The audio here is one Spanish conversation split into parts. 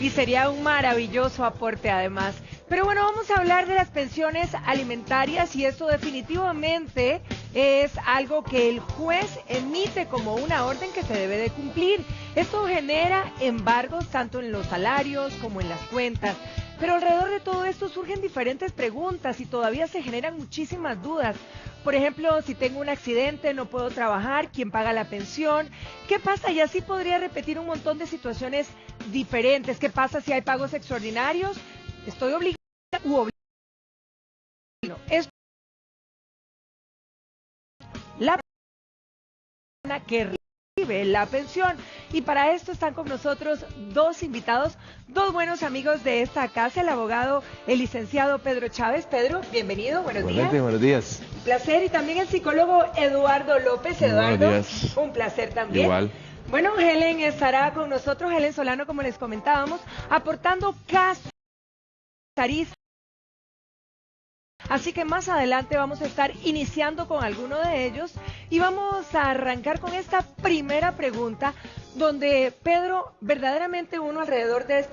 y sería un maravilloso aporte además. Pero bueno, vamos a hablar de las pensiones alimentarias y esto definitivamente es algo que el juez emite como una orden que se debe de cumplir. Esto genera embargos tanto en los salarios como en las cuentas. Pero alrededor de todo esto surgen diferentes preguntas y todavía se generan muchísimas dudas. Por ejemplo, si tengo un accidente, no puedo trabajar, ¿quién paga la pensión? ¿Qué pasa? Y así podría repetir un montón de situaciones diferentes. ¿Qué pasa si hay pagos extraordinarios? ¿Estoy obligada u obligada? No, es la persona que recibe la pensión. Y para esto están con nosotros dos invitados, dos buenos amigos de esta casa, el abogado, el licenciado Pedro Chávez. Pedro, bienvenido, buenos días. Buenos días. Un placer. Y también el psicólogo Eduardo López. Eduardo, buenos días. Un placer también. Igual. Bueno, Helen estará con nosotros, Helen Solano, como les comentábamos, aportando casos. Así que más adelante vamos a estar iniciando con alguno de ellos y vamos a arrancar con esta primera pregunta donde, Pedro, verdaderamente uno alrededor de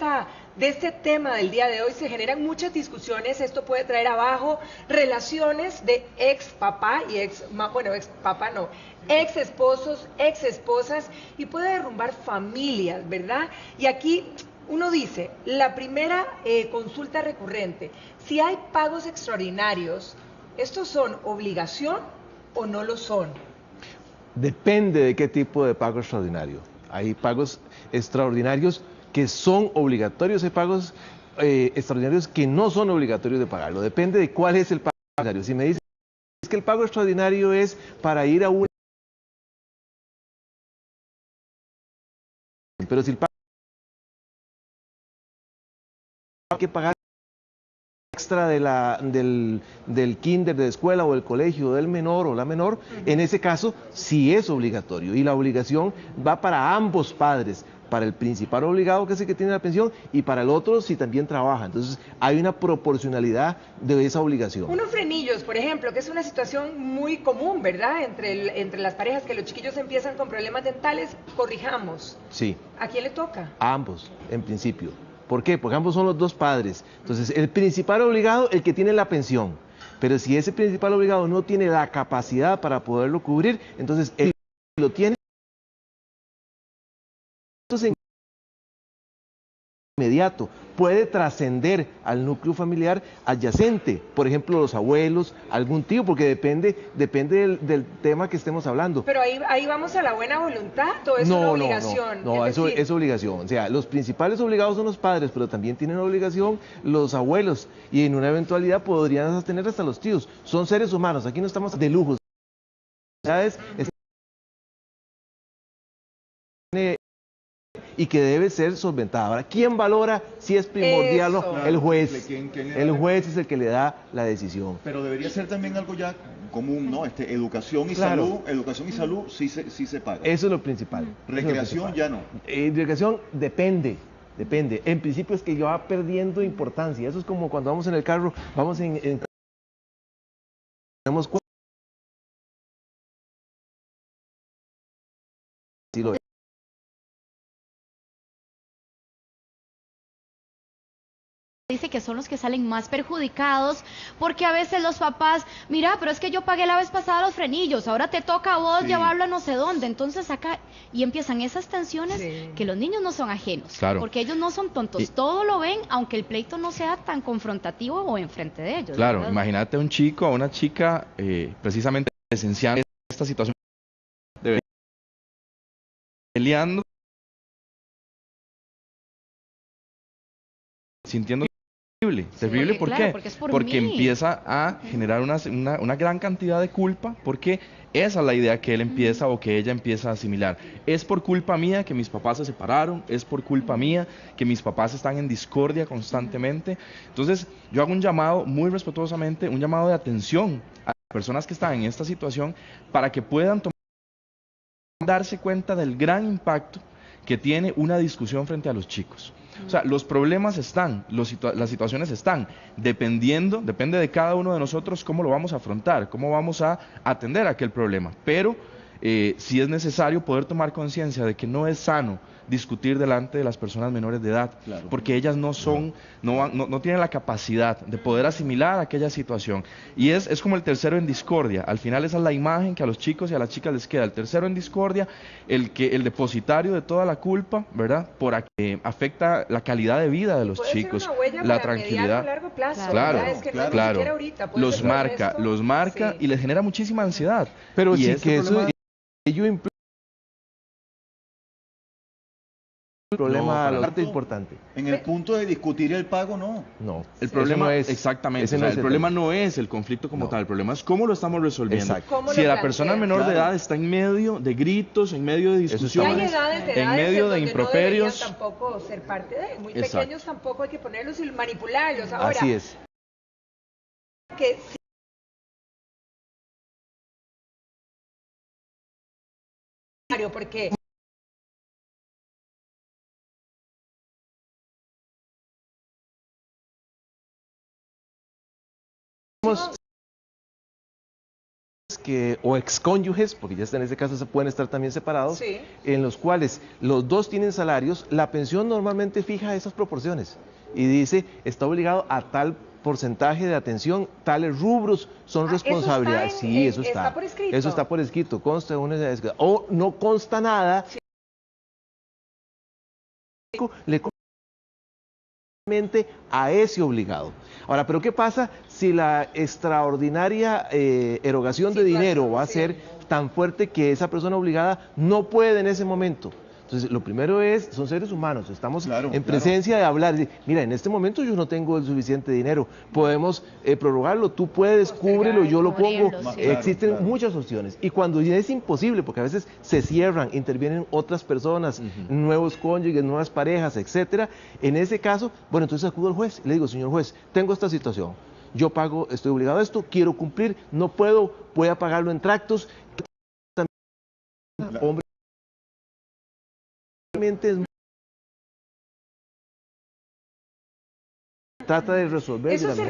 este tema del día de hoy se generan muchas discusiones. Esto puede traer abajo relaciones de ex papá y ex esposos, ex esposas y puede derrumbar familias, ¿verdad? Y aquí uno dice, la primera consulta recurrente, si hay pagos extraordinarios, ¿estos son obligación o no lo son? Depende de qué tipo de pago extraordinario. Hay pagos extraordinarios que son obligatorios, hay pagos extraordinarios que no son obligatorios de pagarlo. Depende de cuál es el pago extraordinario. Si me dicen que el pago extraordinario es para ir a una... Pero si el pago hay que pagar extra del kinder, de escuela o del colegio del menor o la menor, en ese caso sí es obligatorio y la obligación va para ambos padres, para el principal obligado que es el que tiene la pensión y para el otro si también trabaja. Entonces hay una proporcionalidad de esa obligación. Unos frenillos, por ejemplo, que es una situación muy común, ¿verdad? Entre las parejas, que los chiquillos empiezan con problemas dentales, corrijamos. Sí. ¿A quién le toca? A ambos, en principio. ¿Por qué? Porque ambos son los dos padres. Entonces, el principal obligado, el que tiene la pensión. Pero si ese principal obligado no tiene la capacidad para poderlo cubrir, entonces él lo tiene. Entonces, inmediato puede trascender al núcleo familiar adyacente, por ejemplo los abuelos, algún tío, porque depende del tema que estemos hablando. Pero ahí vamos a la buena voluntad, ¿o es una obligación? No, eso es obligación. O sea, los principales obligados son los padres, pero también tienen obligación los abuelos, y en una eventualidad podrían tener hasta los tíos. Son seres humanos, aquí no estamos de lujos. Y que debe ser solventada. Ahora, ¿quién valora si es primordial o no? El juez. El juez es el que le da la decisión. Pero debería ser también algo ya común, ¿no? Educación y salud sí se paga. Eso es lo principal. Recreación ya no. Recreación depende. En principio es que ya va perdiendo importancia. Eso es como cuando vamos en el carro, vamos tenemos dice que son los que salen más perjudicados, porque a veces los papás, mira, pero es que yo pagué la vez pasada los frenillos, ahora te toca a vos llevarlo a no sé dónde, entonces acá, y empiezan esas tensiones que los niños no son ajenos, porque ellos no son tontos, todo lo ven, aunque el pleito no sea tan confrontativo o enfrente de ellos. Claro, ¿verdad? Imagínate un chico o una chica precisamente presenciando esta situación, peleando, sintiendo terrible, ¿por qué? Porque empieza a generar una gran cantidad de culpa, porque esa es la idea que él empieza o que ella empieza a asimilar. Es por culpa mía que mis papás se separaron, es por culpa mía que mis papás están en discordia constantemente. Entonces, yo hago un llamado muy respetuosamente, un llamado de atención a las personas que están en esta situación para que puedan darse cuenta del gran impacto que tiene una discusión frente a los chicos. O sea, los problemas están, las situaciones están, depende de cada uno de nosotros cómo lo vamos a afrontar, cómo vamos a atender aquel problema, pero sí es necesario poder tomar conciencia de que no es sano discutir delante de las personas menores de edad, Claro. porque ellas no son, no tienen la capacidad de poder asimilar aquella situación. Y es como el tercero en discordia. Al final esa es la imagen que a los chicos y a las chicas les queda. El tercero en discordia, el depositario de toda la culpa, ¿verdad? Por que afecta la calidad de vida de los chicos, la tranquilidad. Largo plazo, Claro, ¿verdad? Es que no es ni claro. siquiera ahorita, puede Los ser por marca, esto. los marca Sí. y les genera muchísima ansiedad. Pero Y sí este que eso problema- ello implica un problema para a la nada. parte importante. En el punto de discutir el pago, no. No. El Eso problema no es, exactamente, ese o no sea, es el el problema tema. no es el conflicto como No. tal, el problema es cómo lo estamos resolviendo. Exacto. ¿Cómo Si lo la persona plantean? menor de Claro. edad está en medio de gritos, en medio de está Y hay discusiones, edades, en medio de donde improperios, no deberían tampoco ser parte de. Muy Exacto. pequeños tampoco hay que ponerlos y manipularlos. Ahora, Así es. que sí, porque Tenemos que, o excónyuges, porque ya en ese caso se pueden estar también separados, Sí. en los cuales los dos tienen salarios, la pensión normalmente fija esas proporciones y dice, está obligado a tal porcentaje de atención, tales rubros son ¿eso responsabilidades. está en- Sí, eso está por escrito? Eso está por escrito, consta una, o no consta nada, le a ese obligado. Ahora, pero ¿qué pasa si la extraordinaria erogación de dinero va a ser tan fuerte que esa persona obligada no puede en ese momento? Entonces, lo primero son seres humanos, estamos en presencia de hablar, mira, en este momento yo no tengo el suficiente dinero, podemos prorrogarlo, tú puedes, cúbrelo, yo lo pongo, existen muchas opciones. Y cuando ya es imposible, porque a veces se cierran, intervienen otras personas, nuevos cónyuges, nuevas parejas, etcétera, en ese caso, bueno, entonces acudo al juez, le digo, señor juez, tengo esta situación, yo pago, estoy obligado a esto, quiero cumplir, no puedo, voy a pagarlo en tractos, hombre, es trata de resolver. Eso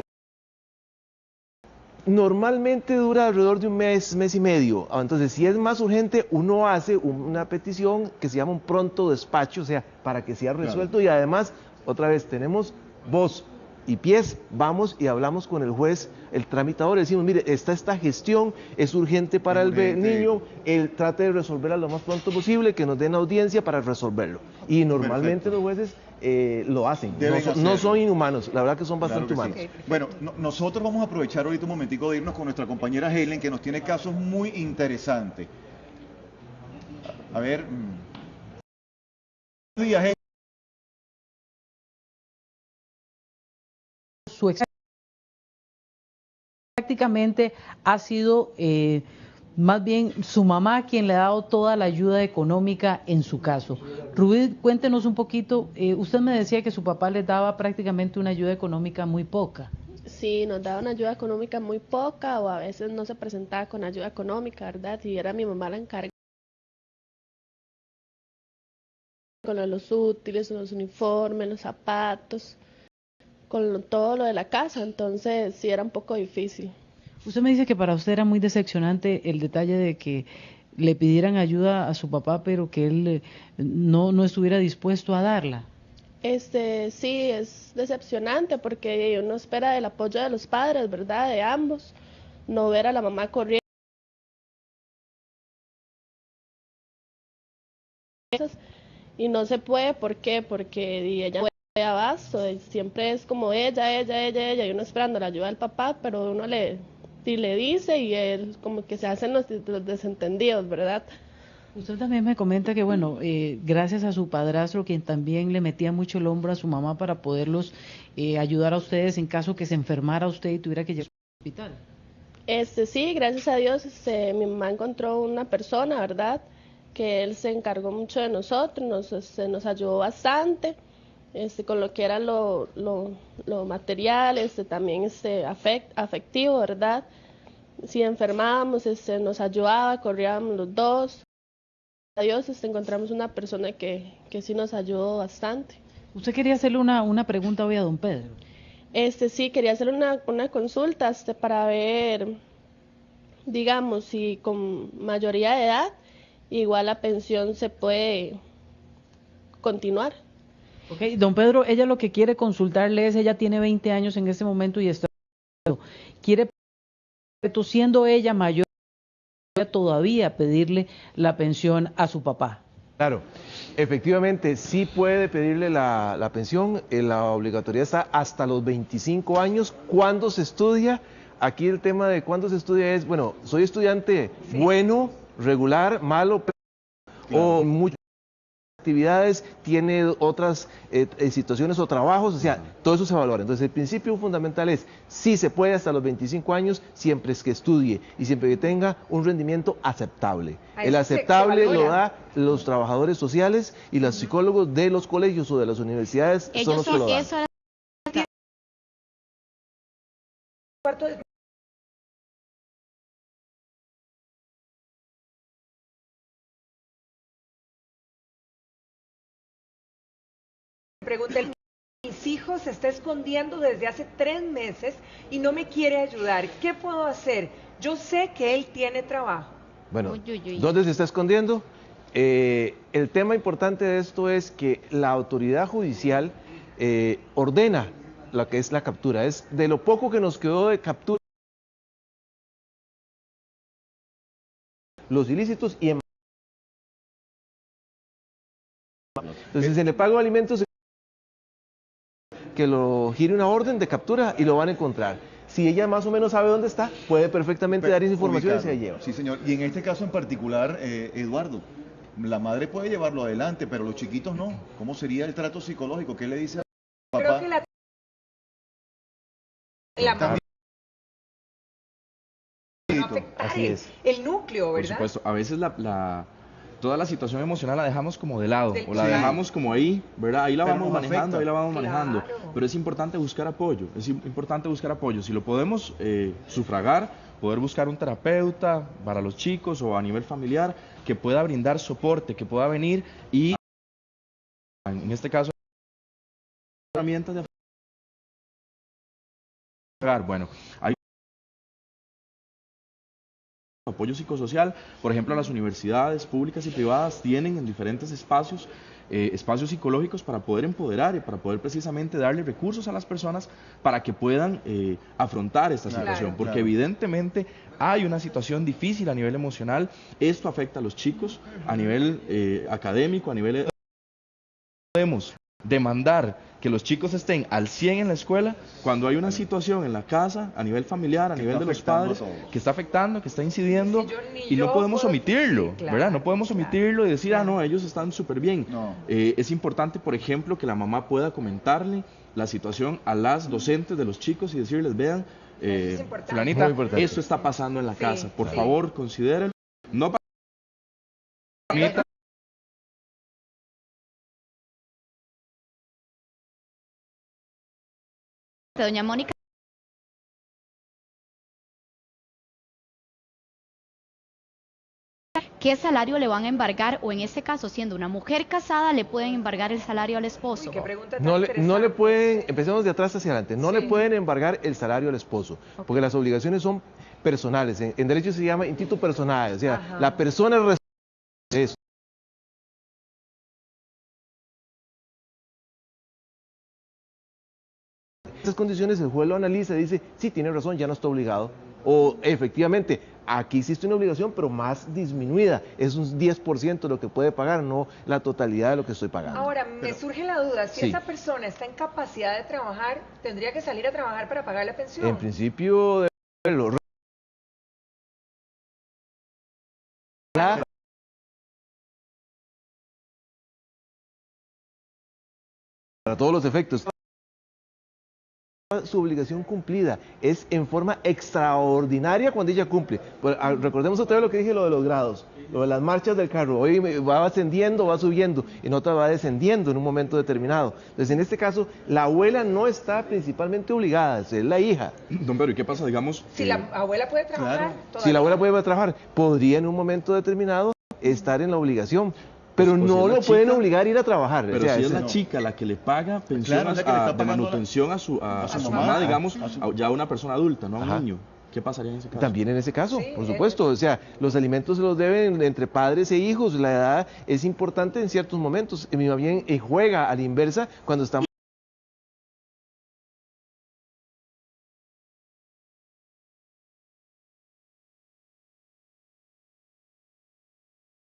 Normalmente dura alrededor de un mes, mes y medio. Entonces, si es más urgente, uno hace una petición que se llama un pronto despacho, o sea, para que sea resuelto. Y además, otra vez, tenemos voz y pies, vamos y hablamos con el juez, el tramitador, decimos, mire, esta gestión es urgente para el niño, él trate de resolverla lo más pronto posible, que nos den audiencia para resolverlo. Y normalmente los jueces lo hacen, no son inhumanos, la verdad que son bastante humanos. Sí. Bueno, nosotros vamos a aprovechar ahorita un momentico de irnos con nuestra compañera Helen, que nos tiene casos muy interesantes. A ver. Buenos días, Helen. Prácticamente ha sido más bien su mamá quien le ha dado toda la ayuda económica en su caso. Rubí, cuéntenos un poquito, usted me decía que su papá les daba prácticamente una ayuda económica muy poca. Sí, nos daba una ayuda económica muy poca o a veces no se presentaba con ayuda económica, ¿verdad? Y era mi mamá la encargada con los útiles, los uniformes, los zapatos, con todo lo de la casa, entonces sí era un poco difícil. Usted me dice que para usted era muy decepcionante el detalle de que le pidieran ayuda a su papá, pero que él no estuviera dispuesto a darla. Sí, es decepcionante porque uno espera el apoyo de los padres, ¿verdad? De ambos, no ver a la mamá corriendo. Y no se puede, ¿por qué? Porque ella no puede abasto, siempre es como ella, y uno esperando la ayuda del papá, pero uno le dice y él como que se hacen los desentendidos, ¿verdad? Usted también me comenta que, bueno, gracias a su padrastro, quien también le metía mucho el hombro a su mamá para poderlos ayudar a ustedes en caso que se enfermara usted y tuviera que llegar al hospital. Sí, gracias a Dios, mi mamá encontró una persona, ¿verdad?, que él se encargó mucho de nosotros, nos ayudó bastante, con lo que era lo material, también afectivo, ¿verdad? Si enfermábamos, nos ayudaba, corríamos los dos. A Dios, encontramos una persona que sí nos ayudó bastante. ¿Usted quería hacerle una pregunta hoy a don Pedro? Sí, quería hacerle una consulta, para ver, digamos, si con mayoría de edad igual la pensión se puede continuar. Ok, don Pedro, ella lo que quiere consultarle es, ella tiene 20 años en este momento y está, quiere, siendo ella mayor, todavía pedirle la pensión a su papá. Claro, efectivamente sí puede pedirle la pensión, la obligatoriedad está hasta los 25 años. ¿Cuándo se estudia? Aquí el tema de cuándo se estudia es, bueno, soy estudiante bueno, regular, malo, o muchas actividades, tiene otras situaciones o trabajos, o sea, todo eso se valora. Entonces el principio fundamental es, sí se puede hasta los 25 años, siempre es que estudie y siempre que tenga un rendimiento aceptable. El aceptable lo da los trabajadores sociales y los psicólogos de los colegios o de las universidades, son los que lo dan. Pregunta, mis hijos se está escondiendo desde hace 3 meses y no me quiere ayudar. ¿Qué puedo hacer? Yo sé que él tiene trabajo. Bueno, ¿dónde se está escondiendo? El tema importante de esto es que la autoridad judicial ordena lo que es la captura. Es de lo poco que nos quedó de captura los ilícitos y entonces en el pago de alimentos que lo gire una orden de captura y lo van a encontrar. Si ella más o menos sabe dónde está, puede perfectamente dar esa información y se la lleva. Sí, señor. Y en este caso en particular, Eduardo, la madre puede llevarlo adelante, pero los chiquitos no. ¿Cómo sería el trato psicológico? ¿Qué le dice al papá? Creo que la mamá no afectar el núcleo, ¿verdad? Por supuesto, a veces toda la situación emocional la dejamos como de lado, o la dejamos como ahí, ¿verdad? Ahí la vamos manejando, ahí la vamos manejando. Pero es importante buscar apoyo, Si lo podemos sufragar, poder buscar un terapeuta para los chicos o a nivel familiar que pueda brindar soporte, que pueda venir y, en este caso, herramientas de... Bueno, hay apoyo psicosocial, por ejemplo, las universidades públicas y privadas tienen en diferentes espacios psicológicos para poder empoderar y para poder precisamente darle recursos a las personas para que puedan afrontar esta situación, porque evidentemente hay una situación difícil a nivel emocional, esto afecta a los chicos a nivel académico, a nivel... Podemos demandar que los chicos estén al 100 en la escuela cuando hay una situación en la casa, a nivel familiar, a nivel de los padres, que está afectando, que está incidiendo, y no podemos omitirlo, ¿verdad? No podemos omitirlo y decir, no, ellos están súper bien. Es importante, por ejemplo, que la mamá pueda comentarle la situación a las docentes de los chicos y decirles, vean, fulanita, esto está pasando en la casa, por favor, considérenlo. No para doña Mónica. ¿Qué salario le van a embargar? O en este caso, siendo una mujer casada, ¿le pueden embargar el salario al esposo? Uy, qué pregunta tan no le pueden, empecemos de atrás hacia adelante, no le pueden embargar el salario al esposo, porque las obligaciones son personales. En derecho se llama intito personal, o sea, la persona es responsable de eso. En estas condiciones el juez lo analiza y dice, sí, tiene razón, ya no está obligado. O efectivamente, aquí existe una obligación, pero más disminuida. Es un 10% lo que puede pagar, no la totalidad de lo que estoy pagando. Ahora, me surge la duda, si esa persona está en capacidad de trabajar, ¿tendría que salir a trabajar para pagar la pensión? En principio, debe hacerlo. Para todos los efectos. Su obligación cumplida es en forma extraordinaria cuando ella cumple. Pues, recordemos otra vez lo que dije, lo de los grados, lo de las marchas del carro. Hoy va ascendiendo, va subiendo, y en otra va descendiendo en un momento determinado. Entonces, en este caso, la abuela no está principalmente obligada, es la hija. Don Pedro, ¿y qué pasa, digamos? Si la abuela puede trabajar. Si la abuela puede trabajar, podría en un momento determinado estar en la obligación. Pero pues no lo pueden obligar a ir a trabajar. Pero si es la chica la que le paga pensión de manutención a su mamá, digamos, ya a una persona adulta, no a un niño. ¿Qué pasaría en ese caso? También en ese caso, Sí, por supuesto. O sea, los alimentos se los deben entre padres e hijos. La edad es importante en ciertos momentos. Y más bien juega a la inversa cuando estamos...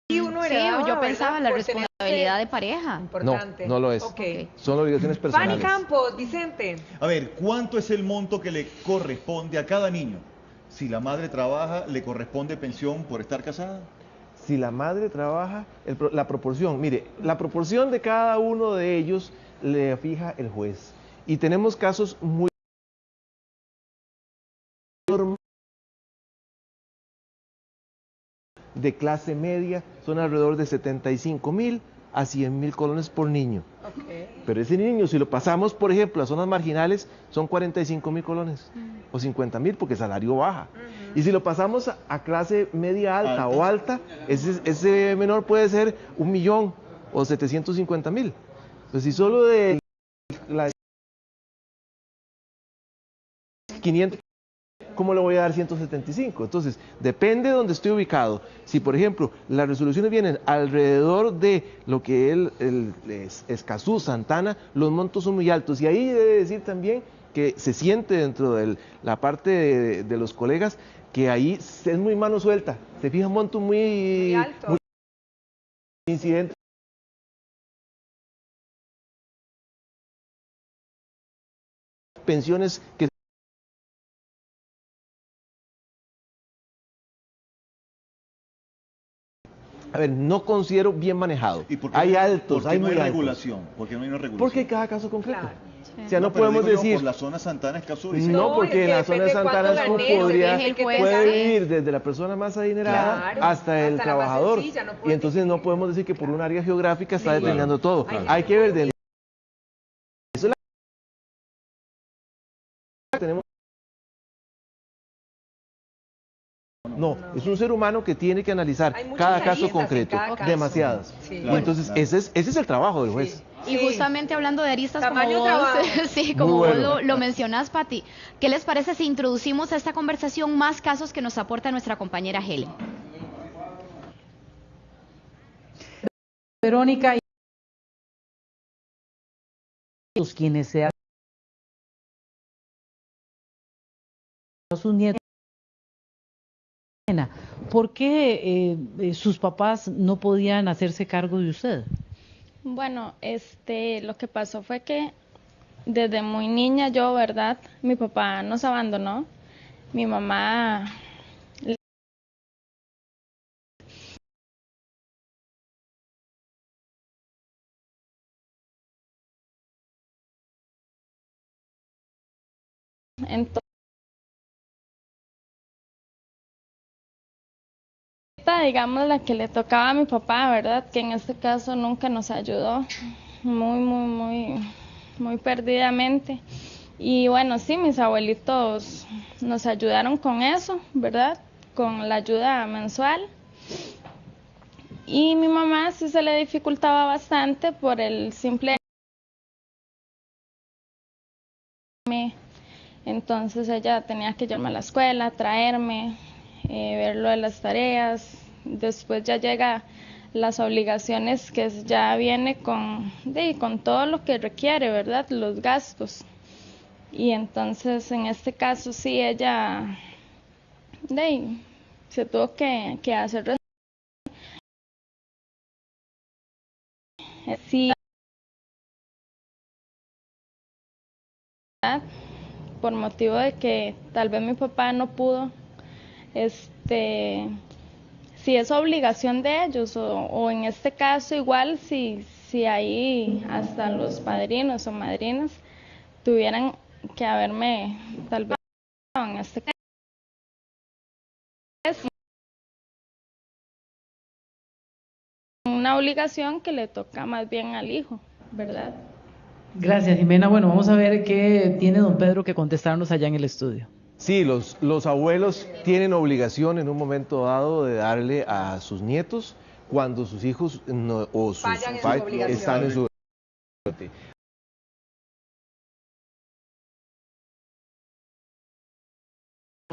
Y uno Sí, heredaba, yo pensaba en la ¿verdad? Por tener responsabilidad de pareja. No, importante. no lo es. Ok. Son obligaciones Fanny personales. Campos, Vicente. A ver, ¿cuánto es el monto que le corresponde a cada niño? Si la madre trabaja, ¿le corresponde pensión por estar casada? Si la madre trabaja, la proporción, mire, la proporción de cada uno de ellos le fija el juez. Y tenemos casos muy de clase media, son alrededor de 75.000 a 100.000 colones por niño. Okay. Pero ese niño, si lo pasamos, por ejemplo, a zonas marginales, son 45.000 colones o 50.000 porque el salario baja. Y si lo pasamos a clase media alta o alta, ese menor puede ser 1.000.000 o 750.000. Pues si solo de la 500, ¿cómo le voy a dar 175? Entonces, depende de donde estoy ubicado. Si, por ejemplo, las resoluciones vienen alrededor de lo que es Escazú, Santana, los montos son muy altos. Y ahí debe decir también que se siente dentro de la parte de los colegas que ahí es muy mano suelta. Se fija un monto muy alto. Muy incidente. Pensiones que a ver, no considero bien manejado. ¿Y por qué hay no- altos, por qué hay no muy hay altos. regulación? ¿Por qué no hay una regulación? Porque cada caso concreto. Claro. O sea, no pero podemos digo yo, decir... por la zona Santana Escazú. No, No, porque es en que la zona de depende Santana cuánto tú ganemos, podrías, deje que puede tenga. vivir desde la persona más adinerada Claro, hasta el hasta la más trabajador. sencilla, no Y puede entonces no distinguir. podemos decir que por un área geográfica está Sí. determinando todo. Claro. Hay que ver de... Eso es la... tenemos... No, es un ser humano que tiene que analizar Hay muchas cada caso aristas en concreto, cada caso. demasiadas. Sí. Y Claro, entonces claro. ese es el trabajo del juez. Y Sí. justamente hablando de aristas como Tamaño vos, trabajo. sí, Muy como bueno. vos lo mencionás, Pati, ¿qué les parece si introducimos a esta conversación más casos que nos aporta nuestra compañera Helen? Verónica, y los quienes se hacen sus nietos, ¿por qué sus papás no podían hacerse cargo de usted? Bueno, lo que pasó fue que desde muy niña yo, ¿verdad? Mi papá nos abandonó. Mi mamá entonces, digamos la que le tocaba a mi papá, ¿verdad? Que en este caso nunca nos ayudó, muy perdidamente. Y bueno, sí, mis abuelitos nos ayudaron con eso, ¿verdad? Con la ayuda mensual. Y mi mamá sí se le dificultaba bastante por el simple... Entonces ella tenía que llevarme a la escuela, traerme, ver lo de las tareas. Después ya llega las obligaciones que ya viene con todo lo que requiere, ¿verdad? Los gastos. Y entonces en este caso sí ella se tuvo que hacer sí, por motivo de que tal vez mi papá no pudo, si es obligación de ellos o en este caso igual si ahí hasta los padrinos o madrinas tuvieran que haberme tal vez en este caso es una obligación que le toca más bien al hijo, ¿verdad? Gracias, Jimena. Bueno, vamos a ver qué tiene don Pedro que contestarnos allá en el estudio. Sí, los abuelos tienen obligación en un momento dado de darle a sus nietos cuando sus hijos o sus Fallan en sus padres obligaciones. están en su...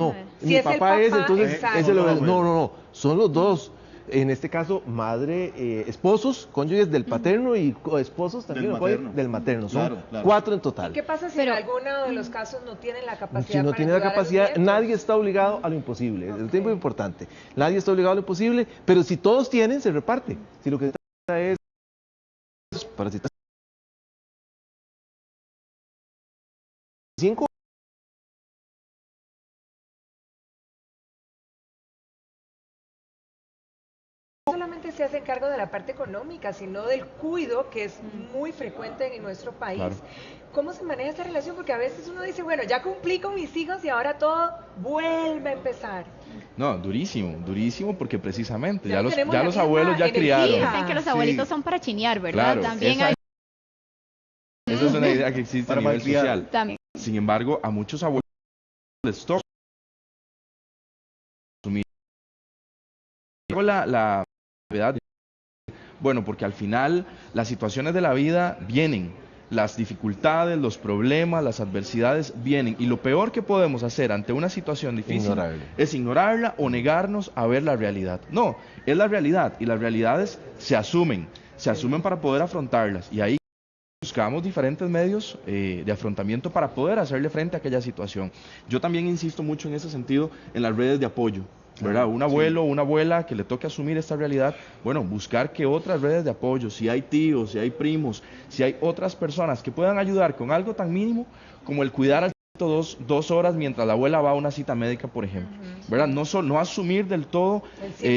no, Si mi es el papá es, papá, entonces exacto. ese lo es. No, son los dos. En este caso, madre, esposos, cónyuges del paterno y esposos también del materno. Son 4 en total. ¿Y qué pasa si en alguno de los casos no tienen la capacidad? Si no tiene la capacidad, nadie está obligado a lo imposible. El tiempo es importante. Nadie está obligado a lo imposible, pero si todos tienen, se reparte. Si lo que se trata es para citar 5 solamente se hacen cargo de la parte económica, sino del cuido, que es muy frecuente en nuestro país. Claro. ¿Cómo se maneja esta relación? Porque a veces uno dice, bueno, ya cumplí con mis hijos y ahora todo vuelve a empezar. No, durísimo, porque precisamente ya los abuelos ya criaron. Dicen que los abuelitos son para chinear, ¿verdad? Claro, también hay... Esa es una idea que existe a nivel social. También. Sin embargo, a muchos abuelos les toca asumir la verdad. Bueno, porque al final las situaciones de la vida vienen, las dificultades, los problemas, las adversidades vienen, y lo peor que podemos hacer ante una situación difícil es ignorarla o negarnos a ver la realidad. No, es la realidad, y las realidades se asumen para poder afrontarlas, y ahí buscamos diferentes medios de afrontamiento para poder hacerle frente a aquella situación. Yo también insisto mucho en ese sentido en las redes de apoyo, ¿verdad? Un abuelo o una abuela que le toque asumir esta realidad, bueno, buscar que otras redes de apoyo, si hay tíos, si hay primos, si hay otras personas que puedan ayudar con algo tan mínimo como el cuidar al dos horas mientras la abuela va a una cita médica, por ejemplo, ¿verdad? No asumir del todo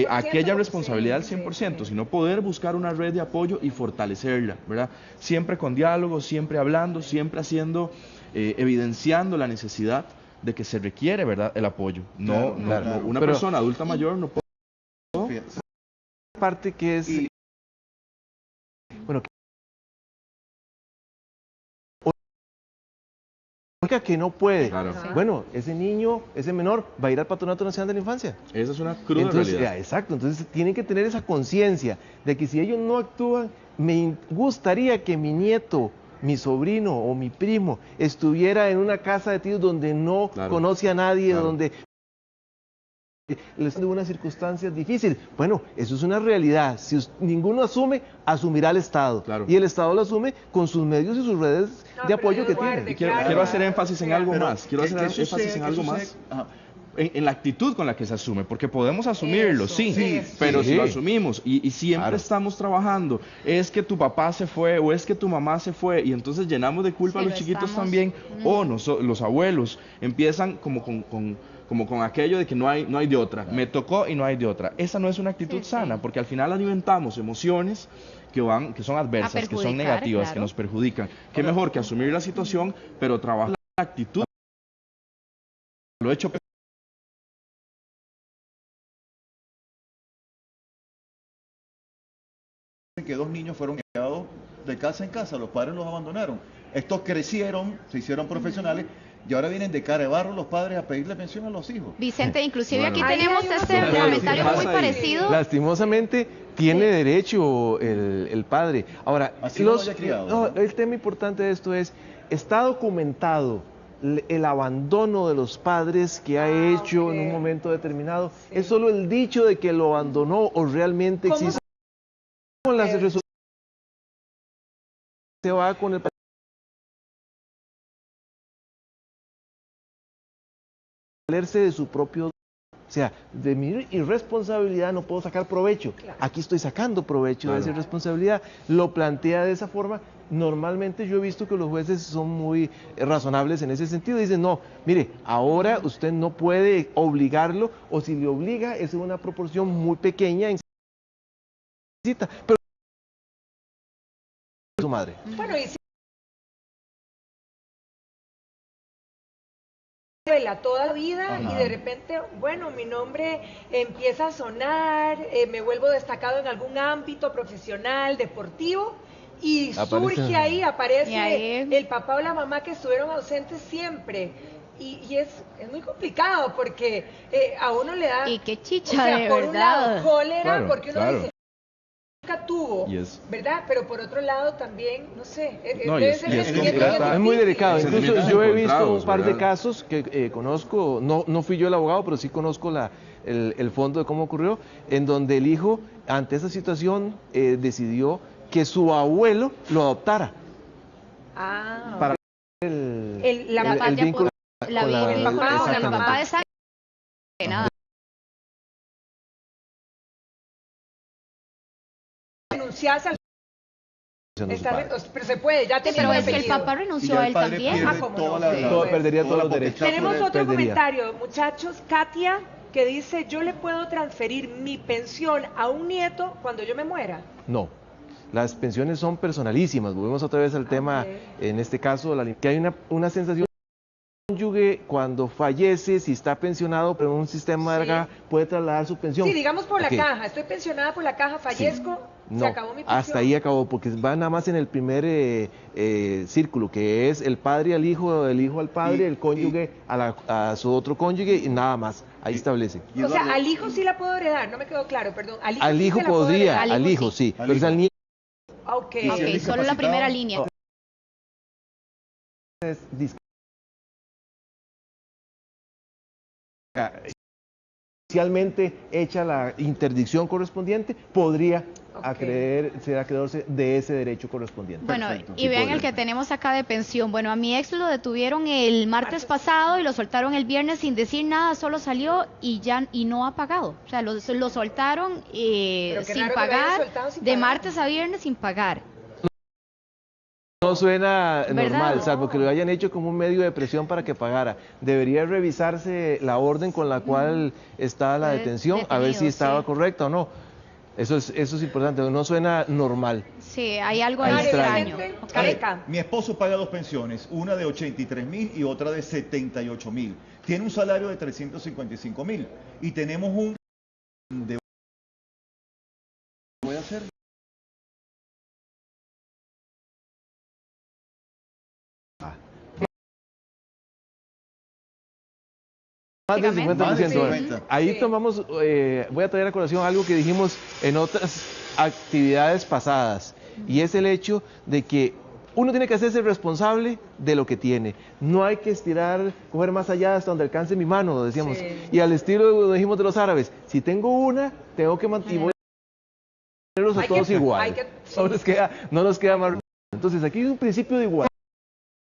aquella responsabilidad al 100%, sino poder buscar una red de apoyo y fortalecerla, ¿verdad? Siempre con diálogo, siempre hablando, siempre haciendo, evidenciando la necesidad de que se requiere, ¿verdad?, el apoyo. Una persona adulta mayor no puede... Parte que es... Bueno, que no puede. Claro. Bueno, ese niño, ese menor, va a ir al Patronato Nacional de la Infancia. Esa es una cruda realidad. Exacto, entonces tienen que tener esa conciencia de que si ellos no actúan, me gustaría que mi nieto, mi sobrino o mi primo estuviera en una casa de tíos donde no conoce a nadie, donde les de unas circunstancias difíciles. Bueno, eso es una realidad. Si ninguno asume, asumirá el Estado. Y el Estado lo asume con sus medios y sus redes de apoyo que tiene. Quiero hacer énfasis en algo más. En la actitud con la que se asume, porque podemos asumirlo, pero si lo asumimos y siempre estamos trabajando, es que tu papá se fue o es que tu mamá se fue, y entonces llenamos de culpa a los chiquitos también, o los abuelos empiezan como con aquello de que no hay de otra, me tocó y no hay de otra. Esa no es una actitud sana, porque al final alimentamos emociones que son adversas, que son negativas, que nos perjudican. Qué mejor que asumir la situación, pero trabajar la actitud. Lo he hecho que 2 niños fueron llevados de casa en casa, los padres los abandonaron. Estos crecieron, se hicieron profesionales y ahora vienen de cara de barro los padres a pedirle pensión a los hijos. Vicente, inclusive aquí tenemos este comentario muy parecido. Lastimosamente tiene derecho el padre. Ahora, el tema importante de esto es, está documentado el abandono de los padres que ha hecho en un momento determinado. Es solo el dicho de que lo abandonó o realmente existe. Con las resoluciones se va con el valerse de su propio, o sea, de mi irresponsabilidad no puedo sacar provecho. Aquí estoy sacando provecho de esa irresponsabilidad. Lo plantea de esa forma. Normalmente yo he visto que los jueces son muy razonables en ese sentido. Dicen, no, mire, ahora usted no puede obligarlo, o si le obliga es en una proporción muy pequeña, pero su madre. Bueno, y si toda la vida y de repente, bueno, mi nombre empieza a sonar, me vuelvo destacado en algún ámbito profesional, deportivo, y aparece el papá o la mamá que estuvieron ausentes siempre. Y es muy complicado porque a uno le da, y qué chicha, de por un lado, cólera, porque uno dice, nunca tuvo, ¿verdad? Pero por otro lado también, no sé, es muy delicado. Incluso yo he visto un par de casos que conozco, no fui yo el abogado, pero sí conozco el fondo de cómo ocurrió, en donde el hijo, ante esa situación, decidió que su abuelo lo adoptara. Para el vínculo el papá o la mamá de sangre. Nada. Pero se puede, ya pero es que el papá renunció a él también. Perdería todos los derechos. Tenemos otro comentario, muchachos. Katia, que dice, ¿yo le puedo transferir mi pensión a un nieto cuando yo me muera? No. Las pensiones son personalísimas. Volvemos otra vez al tema, en este caso, que hay una sensación de cónyuge cuando fallece, si está pensionado, pero en un sistema de carga, puede trasladar su pensión. Sí, digamos por la caja. Estoy pensionada por la caja, fallezco, se acabó mi pensión. Hasta ahí acabó, porque va nada más en el primer círculo, que es el padre al hijo, el hijo al padre, el cónyuge a su otro cónyuge, y nada más. Ahí establece. O sea, al hijo sí la puedo heredar, no me quedó claro, perdón. Al hijo podría, al hijo sí, pero es al nieto. Ok, solo la primera línea. Inicialmente hecha la interdicción correspondiente, podría ser acreedor de ese derecho correspondiente. Bueno, y vean el que tenemos acá de pensión. Bueno, a mi ex lo detuvieron el martes pasado y lo soltaron el viernes sin decir nada, solo salió y no ha pagado. O sea, lo soltaron sin pagar, de martes a viernes sin pagar. No suena normal, salvo que lo hayan hecho como un medio de presión para que pagara. Debería revisarse la orden con la cual está la detención, a ver si estaba correcta o no. Eso es importante, no suena normal. Sí, hay algo ahí extraño. Mi esposo paga dos pensiones, una de 83.000 y otra de 78.000. Tiene un salario de 355.000 y tenemos un... ¿Voy a hacer? Más del 50%. Ahí tomamos, voy a traer a colación algo que dijimos en otras actividades pasadas, y es el hecho de que uno tiene que hacerse responsable de lo que tiene. No hay que estirar, coger más allá hasta donde alcance mi mano, decíamos. Y al estilo, dijimos, de los árabes, si tengo una, tengo que mantenerlos a todos igual. No nos queda más. Entonces aquí hay un principio de igualdad.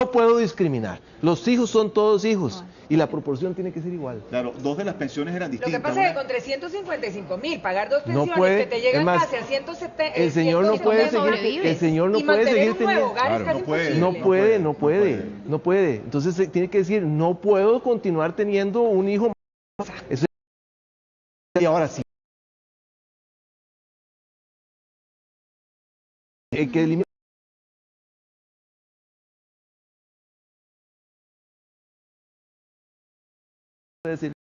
No puedo discriminar. Los hijos son todos hijos y la proporción tiene que ser igual. Claro, dos de las pensiones eran distintas. Lo que pasa es que con 355.000 pagar dos pensiones que te llegan casi a 170, el señor no puede seguir, el señor no puede seguir teniendo, no puede. Entonces tiene que decir, no puedo continuar teniendo un hijo más. Eso es, y ahora sí. Que elimina decir.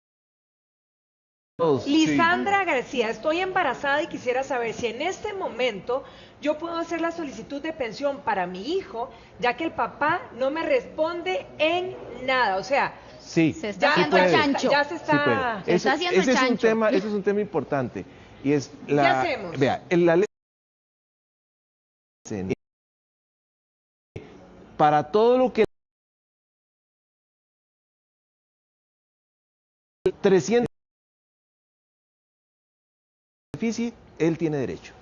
Lisandra García, estoy embarazada y quisiera saber si en este momento yo puedo hacer la solicitud de pensión para mi hijo, ya que el papá no me responde en nada. O sea, sí, se está haciendo el chancho. Ya se está, se está haciendo el chancho. Ese es un tema importante. Y es ¿qué hacemos? Vea, la ley para todo lo que 300 él tiene derecho.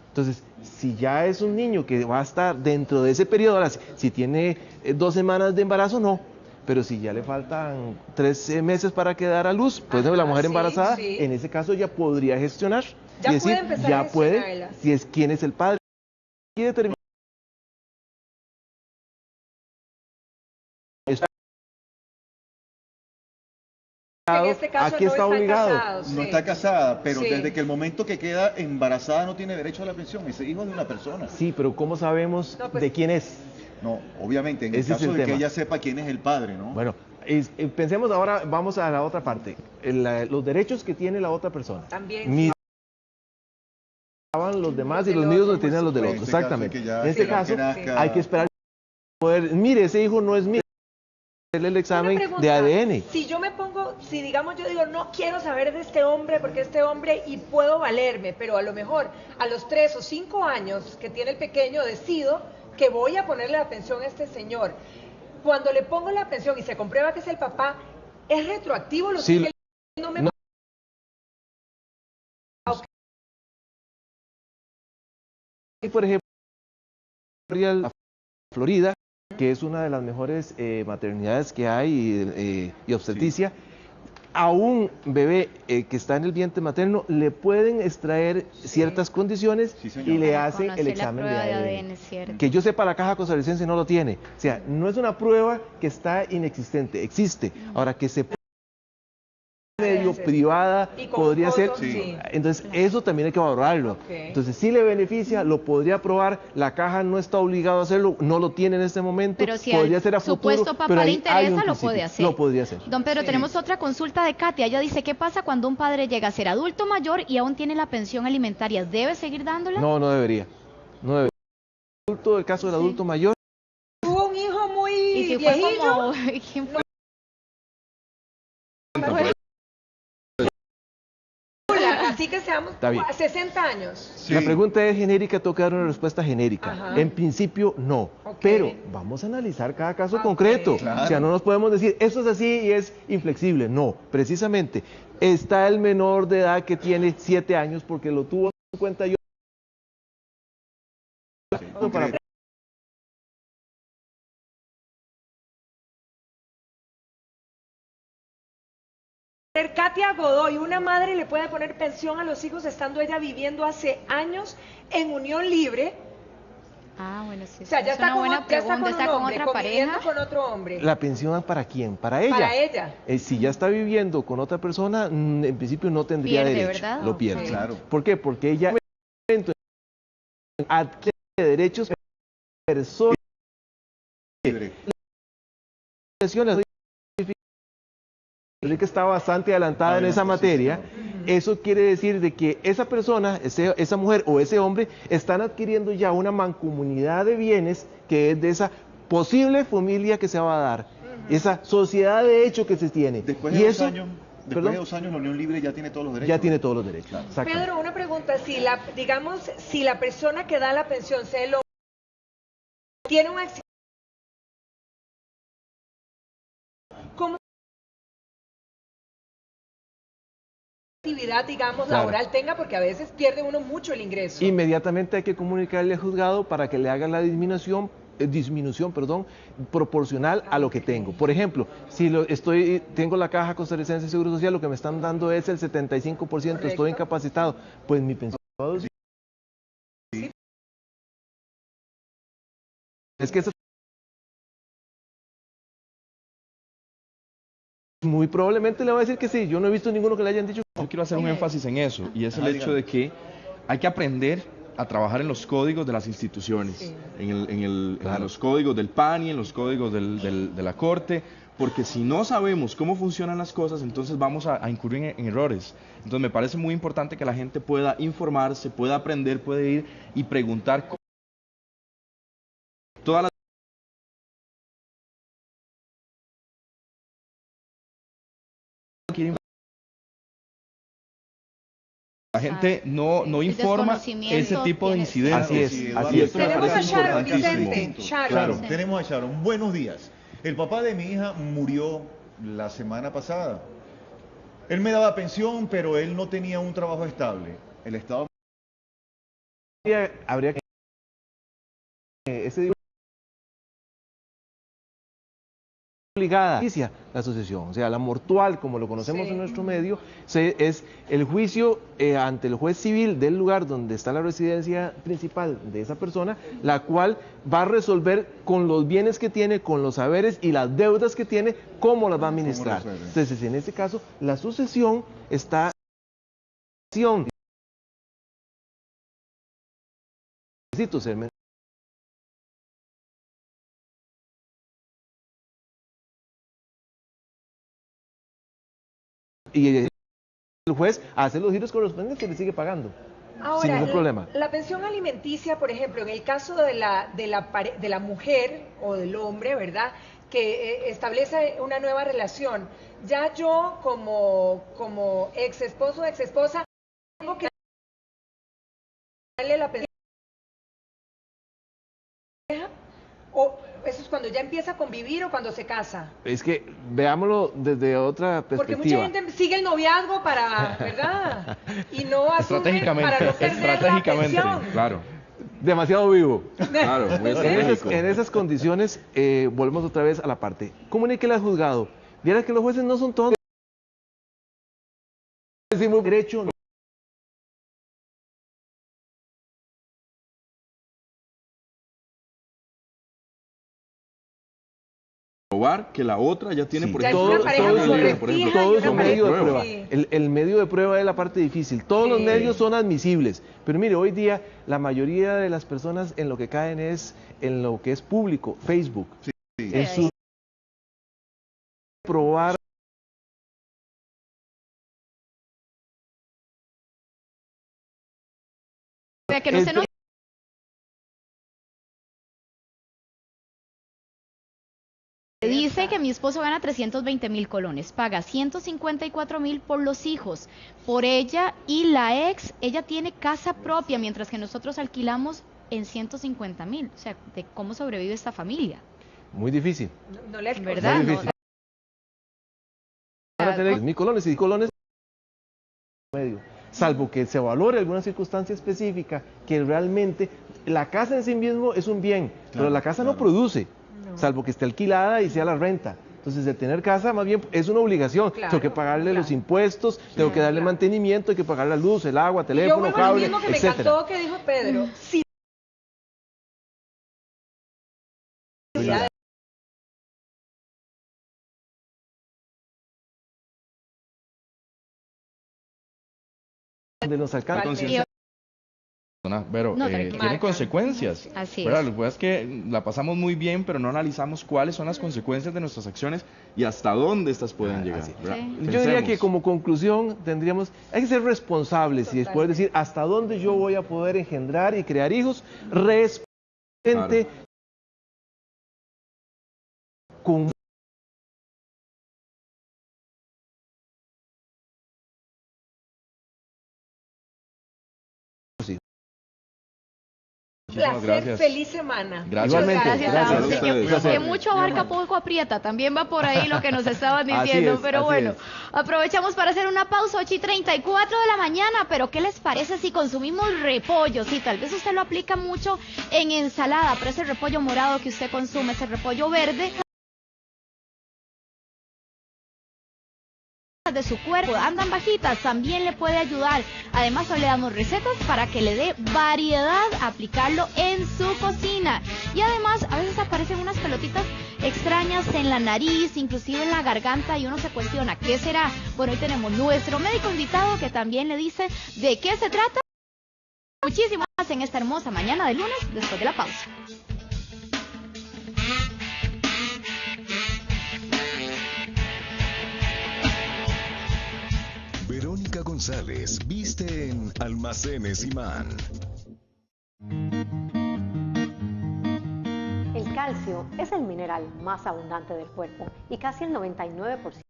Entonces, si ya es un niño que va a estar dentro de ese periodo, ahora, si tiene 2 semanas de embarazo, no. Pero si ya le faltan 3 meses para quedar a luz, pues la mujer embarazada, en ese caso ya podría gestionar. Ya y decir, puede empezar ya a puede, si es quién es el padre. Y determinar. En este caso aquí no está obligado. Casados, no está casada, pero desde que el momento que queda embarazada no tiene derecho a la pensión, ese hijo de una persona. Sí, pero ¿cómo sabemos de quién es? No, obviamente, en el caso de que ella sepa quién es el padre, ¿no? Bueno, pensemos ahora, vamos a la otra parte, los derechos que tiene la otra persona. También. Los demás y los míos no tienen los del otro, exactamente. En este caso, hay que esperar. Mire, ese hijo no es mío. el examen de ADN. Si yo me pongo, si digamos yo digo, no quiero saber de este hombre porque este hombre y puedo valerme, pero a lo mejor a los 3 o 5 años que tiene el pequeño decido que voy a ponerle la pensión a este señor. Cuando le pongo la pensión y se comprueba que es el papá, ¿es retroactivo lo sí, que él no me... No. Y por ejemplo, la Florida, que es una de las mejores maternidades que hay y obstetricia, a un bebé que está en el vientre materno le pueden extraer ciertas condiciones y le hacen el examen de ADN. Que yo sepa, la Caja Costarricense no lo tiene. O sea, no es una prueba que está inexistente, existe. Ahora, que se medio privada podría ser, entonces eso también hay que valorarlo. Entonces, si le beneficia, lo podría aprobar, la Caja no está obligada a hacerlo, no lo tiene en este momento, pero si podría ser a futuro, supuesto papá le interesa, lo puede hacer. Lo podría hacer. Don Pedro, tenemos otra consulta de Katia. Ella dice, ¿qué pasa cuando un padre llega a ser adulto mayor y aún tiene la pensión alimentaria? ¿Debe seguir dándola? No, no debería. No debería. El caso del adulto mayor. Tuvo un hijo muy ¿Y si viejillo? ¿Quién fue? Así que seamos 60 años. Sí. La pregunta es genérica, tengo que dar una respuesta genérica. Ajá. En principio, no. Pero vamos a analizar cada caso concreto. Claro. O sea, no nos podemos decir, esto es así y es inflexible. No, precisamente. Está el menor de edad que tiene 7 años porque lo tuvo en cuenta yo. Para... Katia Godoy, una madre le puede poner pensión a los hijos estando ella viviendo hace años en unión libre. Bueno, sí. O sea, ya está con, otra pareja. Con otro hombre. ¿La pensión para quién? Para ella. Para ella. Si ya está viviendo con otra persona, en principio no tendría derecho. ¿Verdad? Lo pierde. Claro. ¿Por qué? Porque ella adquiere derechos personales. Que está bastante adelantada en esa materia. Eso quiere decir de que esa persona, esa mujer o ese hombre están adquiriendo ya una mancomunidad de bienes que es de esa posible familia que se va a dar, esa sociedad de hecho que se tiene. Después de 2 años, después de 2 años la unión libre ya tiene todos los derechos. Ya tiene todos los derechos. Claro. Pedro, una pregunta, si la persona que da la pensión, sea el hombre, tiene un accidente, ¿cómo actividad, digamos, laboral tenga? Porque a veces pierde uno mucho el ingreso. Inmediatamente hay que comunicarle al juzgado para que le haga la disminución, proporcional a lo que tengo. Por ejemplo, si tengo la Caja Costarricense de Seguro Social, lo que me están dando es el 75%, correcto, estoy incapacitado, pues mi pensión... Sí. Es que eso muy probablemente le va a decir que sí. Yo no he visto ninguno que le hayan dicho. Yo quiero hacer un énfasis en eso, y es el hecho de que hay que aprender a trabajar en los códigos de las instituciones, en los códigos del PANI, en los códigos de la Corte, porque si no sabemos cómo funcionan las cosas, entonces vamos a incurrir en errores. Entonces me parece muy importante que la gente pueda informarse, pueda aprender, puede ir y preguntar todas las... La gente no informa ese tipo de incidentes. Así es. Tenemos a Sharon, Vicente. Claro, tenemos a Sharon. Buenos días. El papá de mi hija murió la semana pasada. Él me daba pensión, pero él no tenía un trabajo estable. El Estado... Habría que... obligada la asociación, o sea, la mortual, como lo conocemos en nuestro medio, es el juicio ante el juez civil del lugar donde está la residencia principal de esa persona, la cual va a resolver con los bienes que tiene, con los saberes y las deudas que tiene, cómo las va a administrar. Entonces, en este caso, la sucesión está... Necesito ser... Y el juez hace los giros correspondientes y le sigue pagando. Ahora, sin ningún problema. La pensión alimenticia, por ejemplo, en el caso de la mujer o del hombre, ¿verdad?, que establece una nueva relación. Ya yo como ex esposo o ex esposa tengo que darle la pensión, o eso es cuando ya empieza a convivir o cuando se casa. Es que veámoslo desde otra perspectiva. Porque mucha gente sigue el noviazgo para, ¿verdad? Y no asume para no perder la pensión. Claro. Demasiado vivo. Claro, muy estratégico. En esas condiciones, volvemos otra vez a la parte. Comuníquele al juzgado. Vieras que los jueces no son todos. Decimos derecho. Probar que la otra ya tiene, por Ya ejemplo, es una pareja correctiva, todo es un medio de prueba. prueba. El medio de prueba es la parte difícil. Todos los medios son admisibles. Pero mire, hoy día la mayoría de las personas en lo que caen es en lo que es público, Facebook. En su probar. O sea, que no se nos... Dice que mi esposo gana 320,000 colones, paga 154,000 por los hijos, por ella y la ex, ella tiene casa propia, mientras que nosotros alquilamos en 150,000. O sea, ¿de cómo sobrevive esta familia? Muy difícil. No les ¿Verdad? Muy difícil. Van a tener 1,000 colones y colones medio. Salvo que se valore alguna circunstancia específica, que realmente la casa en sí mismo es un bien, pero la casa no produce. Salvo que esté alquilada y sea la renta. Entonces, de tener casa, más bien, es una obligación. Tengo que pagarle los impuestos, tengo que darle mantenimiento, hay que pagar la luz, el agua, teléfono, cable, Yo vuelvo al mismo que etcétera. me encantó que dijo Pedro. Sí. Donde nos alcanza. Pero No, tiene consecuencias. Así ¿verdad? es. Lo que pasa es que la pasamos muy bien, pero no analizamos cuáles son las consecuencias de nuestras acciones y hasta dónde estas pueden llegar. ¿verdad? Sí. Yo diría que Pensemos. como conclusión hay que ser responsables y después decir hasta dónde yo voy a poder engendrar y crear hijos responsablemente con Muchísimas Placer, gracias. feliz semana. Gracias. Igualmente, Gracias. gracias. Sí, A ustedes. que mucho abarca, poco aprieta. También va por ahí lo que nos estaban Así diciendo. es, Pero así bueno, es. aprovechamos para hacer una pausa, 8:34 de la mañana. Pero ¿qué les parece si consumimos repollo? Sí, tal vez usted lo aplica mucho en ensalada, pero ese repollo morado que usted consume, ese repollo verde, de su cuerpo andan bajitas, también le puede ayudar. Además, hoy le damos recetas para que le dé variedad a aplicarlo en su cocina. Y además, a veces aparecen unas pelotitas extrañas en la nariz, inclusive en la garganta, y uno se cuestiona, ¿qué será? Bueno, hoy tenemos nuestro médico invitado que también le dice de qué se trata. Muchísimo más en esta hermosa mañana de lunes, después de la pausa. Verónica González viste en Almacenes Imán. El calcio es el mineral más abundante del cuerpo y casi el 99%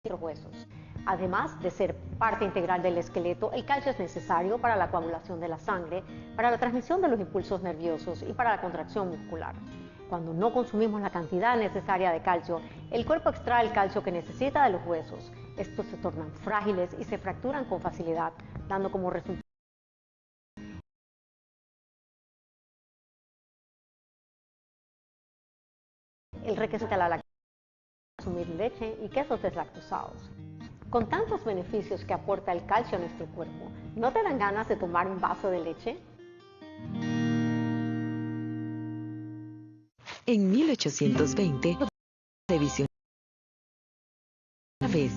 de los huesos. Además de ser parte integral del esqueleto, el calcio es necesario para la coagulación de la sangre, para la transmisión de los impulsos nerviosos y para la contracción muscular. Cuando no consumimos la cantidad necesaria de calcio, el cuerpo extrae el calcio que necesita de los huesos. Estos se tornan frágiles y se fracturan con facilidad, dando como resultado el requisito de la lactosa, consumir leche y quesos deslactosados. Con tantos beneficios que aporta el calcio a nuestro cuerpo, ¿no te dan ganas de tomar un vaso de leche? En 1820, la televisión una vez